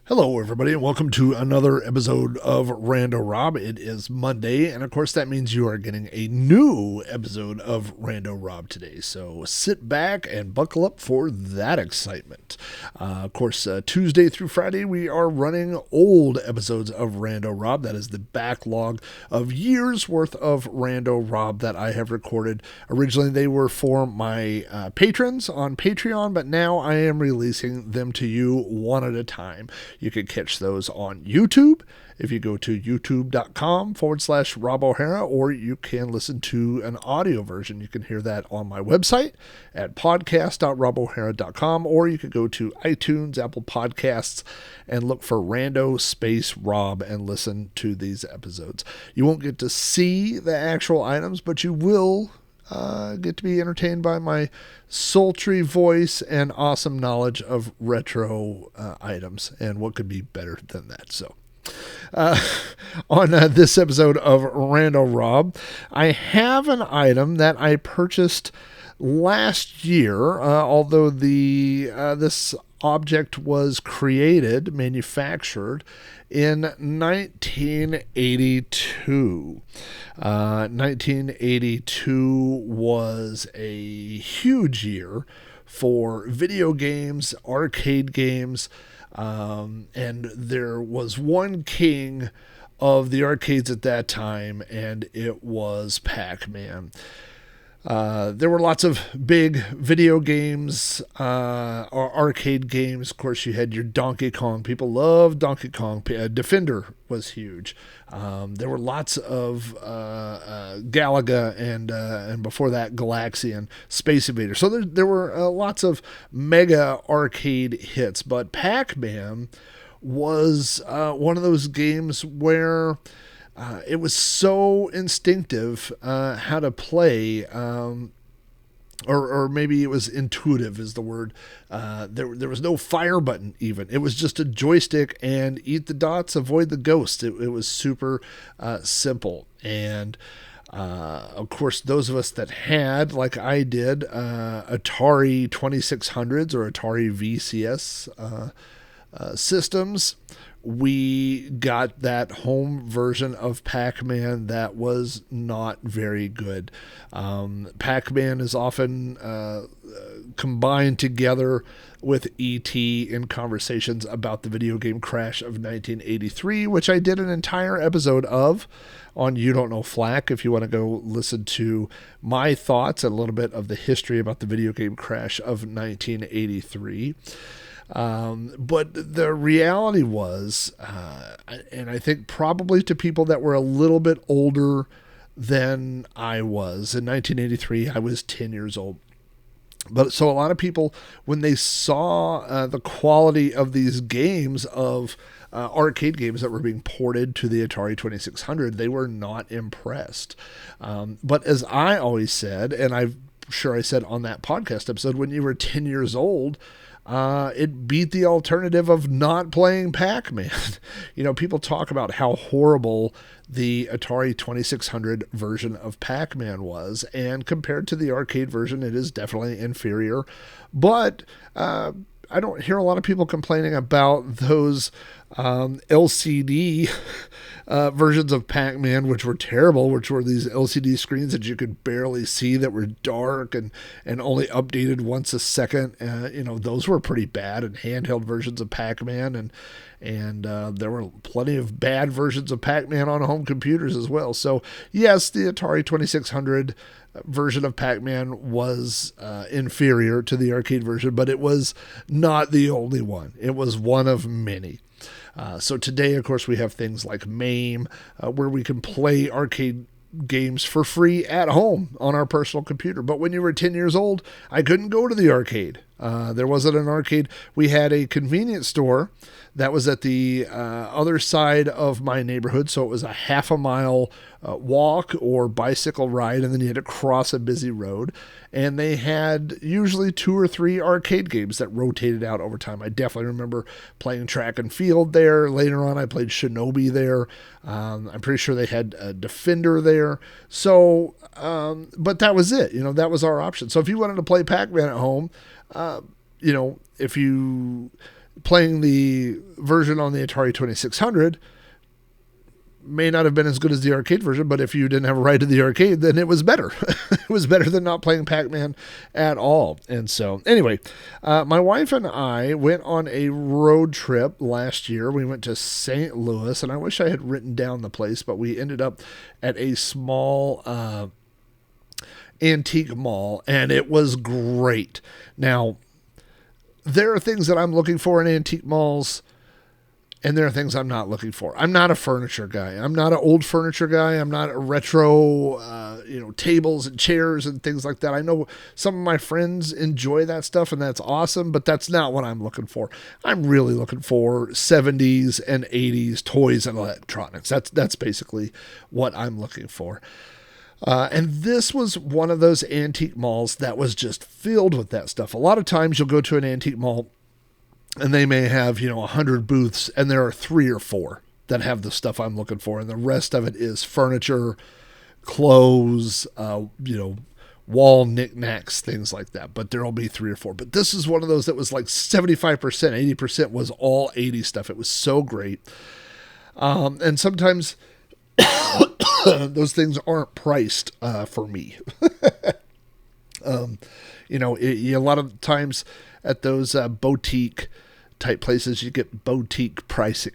Hello, everybody, and welcome to another episode of Rando Rob. It is Monday, and of course, that means you are getting a new episode of Rando Rob today. So sit back and buckle up for that excitement. Of course, Tuesday through Friday, we are running old episodes of Rando Rob. That is the backlog of years worth of Rando Rob that I have recorded. Originally, they were for my patrons on Patreon, but now I am releasing them to you one at a time. You can catch those on YouTube if you go to youtube.com/Rob O'Hara, or you can listen to an audio version. You can hear that on my website at podcast.robohara.com, or you could go to iTunes, Apple Podcasts, and look for Rando Space Rob and listen to these episodes. You won't get to see the actual items, but you will get to be entertained by my sultry voice and awesome knowledge of retro items. And what could be better than that? So, on this episode of Rando Rob, I have an item that I purchased last year, although this object was manufactured in 1982. 1982 was a huge year for video games, arcade games, and there was one king of the arcades at that time, and it was Pac-Man. There were lots of big video games, or arcade games. Of course, you had your Donkey Kong. People loved Donkey Kong. Defender was huge. There were lots of Galaga and before that Galaxian, Space Invader. So there were lots of mega arcade hits. But Pac-Man was one of those games where it was so instinctive how to play, or maybe it was intuitive is the word. There was no fire button even. It was just a joystick and eat the dots, avoid the ghosts. It was super simple. And of course, those of us that had, like I did, Atari 2600s or Atari VCS systems, we got that home version of Pac-Man that was not very good. Pac-Man is often combined together with E.T. in conversations about the video game crash of 1983, which I did an entire episode of on You Don't Know Flack if you want to go listen to my thoughts and a little bit of the history about the video game crash of 1983. But the reality was, and I think probably to people that were a little bit older than I was, in 1983, I was 10 years old. But so a lot of people, when they saw the quality of these games, of arcade games that were being ported to the Atari 2600, they were not impressed. But as I always said, and I'm sure I said on that podcast episode, when you were 10 years old, it beat the alternative of not playing Pac-Man. People talk about how horrible the Atari 2600 version of Pac-Man was, and compared to the arcade version, it is definitely inferior. But I don't hear a lot of people complaining about those LCD versions of Pac-Man, which were terrible, which were these LCD screens that you could barely see, that were dark and only updated once a second. Those were pretty bad, and handheld versions of Pac-Man, and there were plenty of bad versions of Pac-Man on home computers as well. So yes, the Atari 2600 version of Pac-Man was inferior to the arcade version, but it was not the only one. It was one of many. So today, of course, we have things like MAME, where we can play arcade games for free at home on our personal computer. But when you were 10 years old, I couldn't go to the arcade. There wasn't an arcade. We had a convenience store that was at the other side of my neighborhood, so it was a half a mile walk or bicycle ride, and then you had to cross a busy road. And they had usually 2 or 3 arcade games that rotated out over time. I definitely remember playing track and field there. Later on, I played Shinobi there. I'm pretty sure they had a Defender there. So, but that was it. That was our option. So if you wanted to play Pac-Man at home, if you playing the version on the Atari 2600 may not have been as good as the arcade version, but if you didn't have a ride to the arcade, then it was better. It was better than not playing Pac-Man at all. And so, anyway, my wife and I went on a road trip last year. We went to St. Louis, and I wish I had written down the place, but we ended up at a small antique mall, and it was great. Now, there are things that I'm looking for in antique malls, and there are things I'm not looking for. I'm not a furniture guy. I'm not an old furniture guy. I'm not a retro, tables and chairs and things like that. I know some of my friends enjoy that stuff, and that's awesome, but that's not what I'm looking for. I'm really looking for 70s and 80s toys and electronics. That's basically what I'm looking for. And this was one of those antique malls that was just filled with that stuff. A lot of times you'll go to an antique mall and they may have, 100 booths, and there are 3 or 4 that have the stuff I'm looking for. And the rest of it is furniture, clothes, wall knickknacks, things like that. But there'll be 3 or 4. But this is one of those that was like 75%, 80% was all 80s stuff. It was so great. And sometimes those things aren't priced for me. A lot of times at those boutique type places, you get boutique pricing.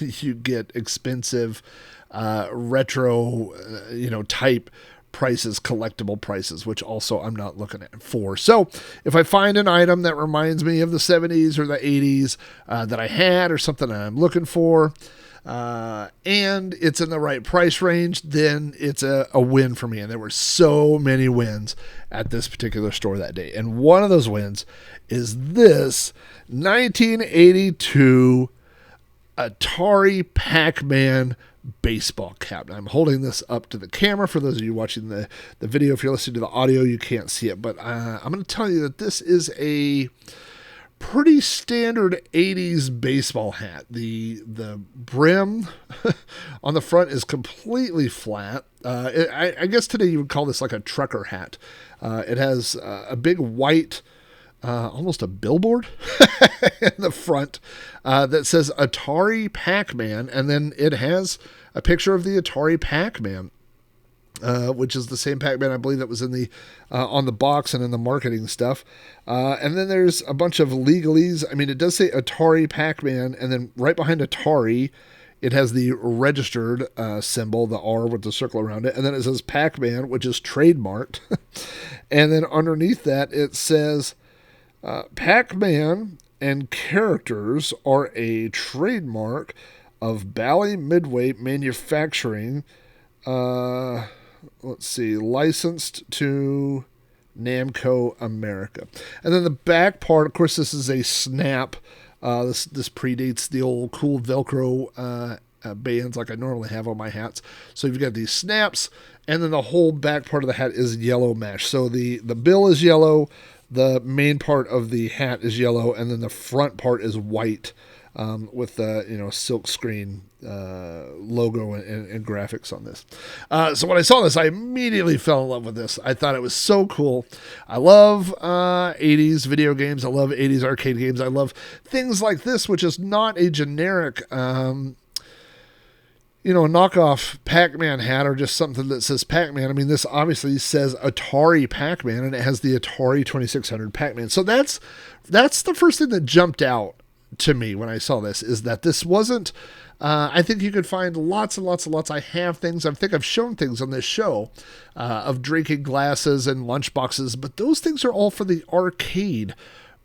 You get expensive retro, type prices, collectible prices, which also I'm not looking at for. So if I find an item that reminds me of the 70s or the 80s that I had, or something that I'm looking for, and it's in the right price range, then it's a win for me. And there were so many wins at this particular store that day. And one of those wins is this 1982 Atari Pac-Man baseball cap. Now, I'm holding this up to the camera. For those of you watching the video, if you're listening to the audio, you can't see it. But I'm going to tell you that this is a pretty standard 80s baseball hat. The brim on the front is completely flat. I guess today you would call this like a trucker hat. It has a big white, almost a billboard in the front that says Atari Pac-Man, and then it has a picture of the Atari Pac-Man. Which is the same Pac-Man, I believe, that was in the on the box and in the marketing stuff. And then there's a bunch of legalese. I mean, it does say Atari Pac-Man, and then right behind Atari, it has the registered symbol, the R with the circle around it. And then it says Pac-Man, which is trademarked. And then underneath that, it says Pac-Man and characters are a trademark of Bally Midway Manufacturing. Licensed to Namco America. And then the back part, of course, this is a snap. This predates the old cool Velcro bands like I normally have on my hats. So you've got these snaps, and then the whole back part of the hat is yellow mesh. So the bill is yellow, the main part of the hat is yellow, and then the front part is white with the silk screen logo and graphics on this. So when I saw this, I immediately fell in love with this. I thought it was so cool. I love 80s video games. I love 80s arcade games. I love things like this, which is not a generic a knockoff Pac-Man hat or just something that says Pac-Man. I mean, this obviously says Atari Pac-Man, and it has the Atari 2600 Pac-Man. So that's the first thing that jumped out to me when I saw this, is that this wasn't, I think you could find lots and lots and lots. I have things, I think I've shown things on this show of drinking glasses and lunchboxes, but those things are all for the arcade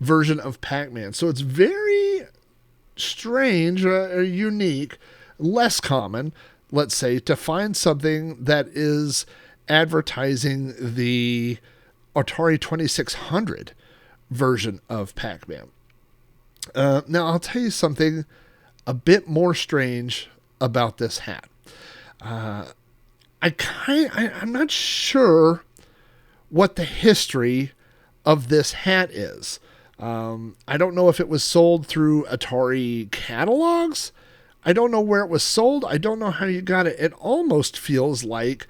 version of Pac-Man. So it's very strange, unique, less common, let's say, to find something that is advertising the Atari 2600 version of Pac-Man. Now, I'll tell you something a bit more strange about this hat. I'm not sure what the history of this hat is. I don't know if it was sold through Atari catalogs. I don't know where it was sold. I don't know how you got it. It almost feels like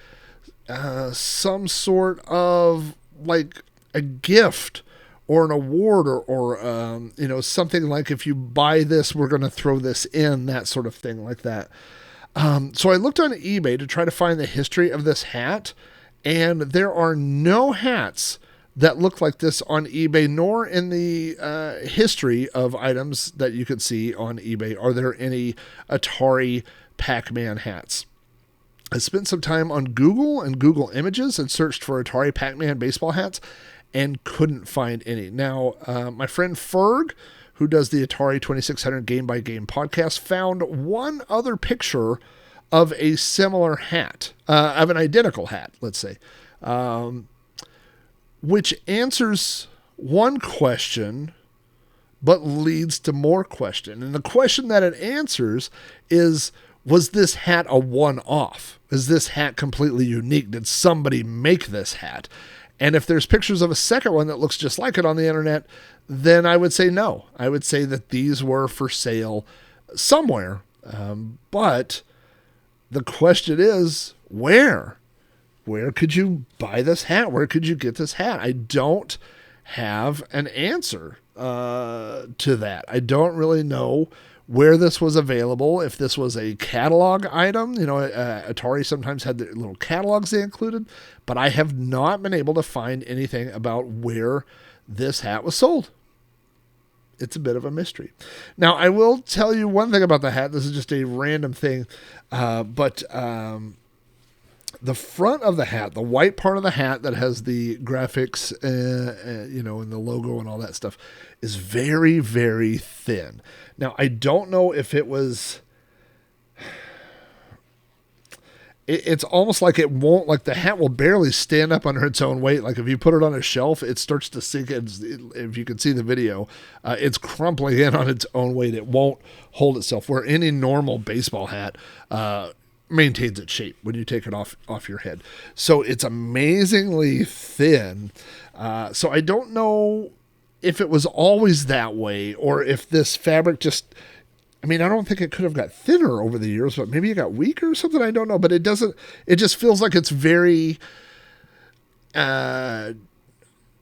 some sort of like a gift or an award, or something like, if you buy this, we're going to throw this in, that sort of thing like that. So I looked on eBay to try to find the history of this hat, and there are no hats that look like this on eBay, nor in the history of items that you could see on eBay are there any Atari Pac-Man hats. I spent some time on Google and Google Images and searched for Atari Pac-Man baseball hats and couldn't find any. Now, my friend Ferg, who does the Atari 2600 Game by Game podcast, found one other picture of a similar hat, of an identical hat, let's say, which answers one question but leads to more question. And the question that it answers is, was this hat a one-off? Is this hat completely unique? Did somebody make this hat? And if there's pictures of a second one that looks just like it on the internet, then I would say no. I would say that these were for sale somewhere. But the question is, where? Where could you buy this hat? Where could you get this hat? I don't have an answer to that. I don't really know where this was available, if this was a catalog item. Atari sometimes had the little catalogs they included, but I have not been able to find anything about where this hat was sold. It's a bit of a mystery. Now, I will tell you one thing about the hat. This is just a random thing, but the front of the hat, the white part of the hat that has the graphics, and the logo and all that stuff, is very, very thin. Now, I don't know if it was... It's almost like it won't, like the hat will barely stand up under its own weight. Like if you put it on a shelf, it starts to sink. If you can see the video, it's crumpling in on its own weight. It won't hold itself, where any normal baseball hat maintains its shape when you take it off your head. So it's amazingly thin. So I don't know if it was always that way, or if this fabric just... I mean, I don't think it could have got thinner over the years, but maybe it got weaker or something. I don't know, but it doesn't. It just feels like it's very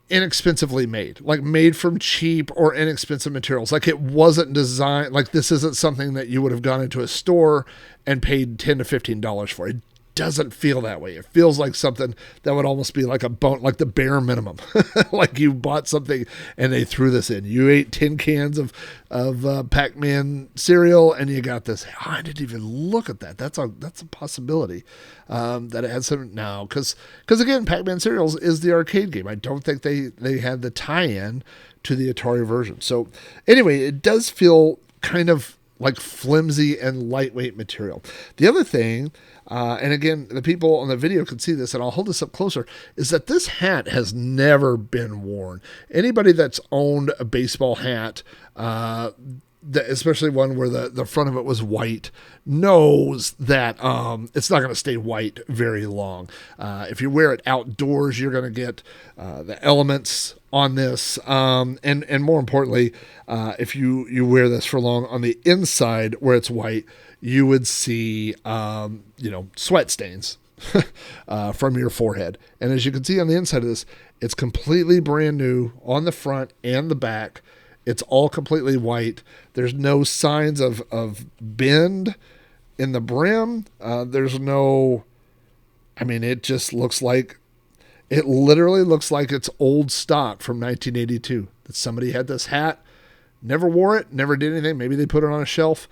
inexpensively made, like made from cheap or inexpensive materials. Like it wasn't designed. Like this isn't something that you would have gone into a store and paid $10 to $15 for. It doesn't feel that way. It feels like something that would almost be like a bone, like the bare minimum. Like you bought something and they threw this in. You ate 10 cans of Pac-Man cereal and you got this. Oh, I didn't even look at that. That's a possibility that it had some now, because again, Pac-Man cereals is the arcade game. I don't think they had the tie-in to the Atari version. So anyway, it does feel kind of like flimsy and lightweight material. The other thing, and again, the people on the video can see this, and I'll hold this up closer, is that this hat has never been worn. Anybody that's owned a baseball hat, especially one where the front of it was white, knows that it's not going to stay white very long. If you wear it outdoors, you're going to get the elements on this, and more importantly, if you wear this for long on the inside where it's white, you would see sweat stains from your forehead. And as you can see on the inside of this, it's completely brand new on the front and the back. It's all completely white. There's no signs of bend in the brim. There's no, it just looks like, it literally looks like it's old stock from 1982. That somebody had this hat, never wore it, never did anything. Maybe they put it on a shelf,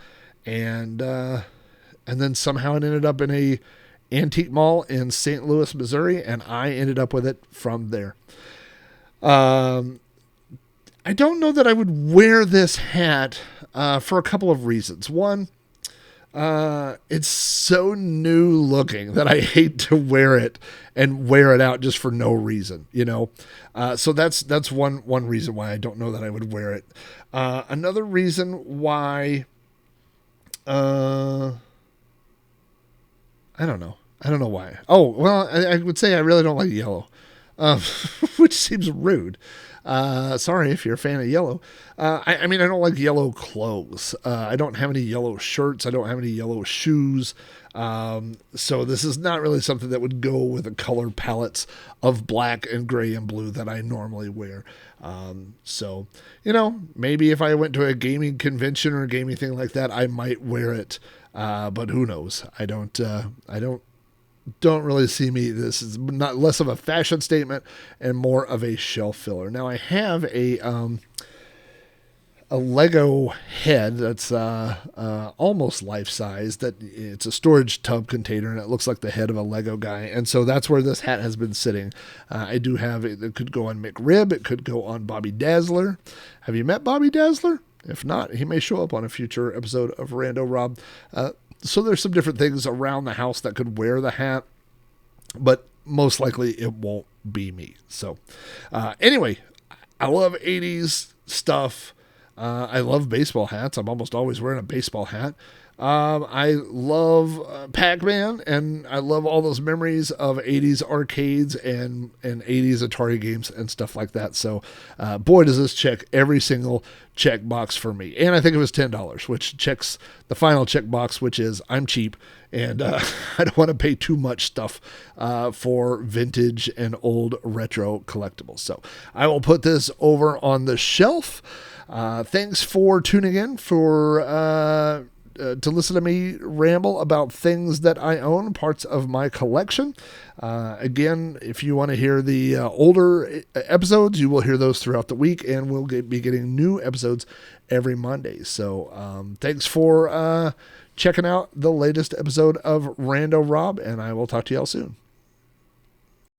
and then somehow it ended up in a antique mall in St. Louis, Missouri, and I ended up with it from there. I don't know that I would wear this hat for a couple of reasons. One, it's so new looking that I hate to wear it and wear it out just for no reason, so that's one reason why I don't know that I would wear it. Another reason why, I don't know why. Oh, well, I would say I really don't like yellow, which seems rude. Sorry if you're a fan of yellow. I mean, I don't like yellow clothes. I don't have any yellow shirts. I don't have any yellow shoes. So this is not really something that would go with the color palettes of black and gray and blue that I normally wear. So, maybe if I went to a gaming convention or a gaming thing like that, I might wear it. But who knows? I don't really see me. This is not less of a fashion statement and more of a shelf filler. Now I have a Lego head that's almost life size. That it's a storage tub container, and it looks like the head of a Lego guy. And so that's where this hat has been sitting. I do have it. It could go on McRib. It could go on Bobby Dazzler. Have you met Bobby Dazzler? If not, he may show up on a future episode of Rando Rob. So there's some different things around the house that could wear the hat, but most likely it won't be me. So anyway, I love 80s stuff. I love baseball hats. I'm almost always wearing a baseball hat. I love Pac-Man, and I love all those memories of 80s arcades and 80s Atari games and stuff like that. So, boy, does this check every single check box for me. And I think it was $10, which checks the final check box, which is I'm cheap, and I don't want to pay too much stuff for vintage and old retro collectibles. So I will put this over on the shelf. Thanks for tuning in to listen to me ramble about things that I own, parts of my collection. Again, if you want to hear the older episodes, you will hear those throughout the week, and we'll be getting new episodes every Monday. So thanks for checking out the latest episode of Rando Rob, and I will talk to you all soon.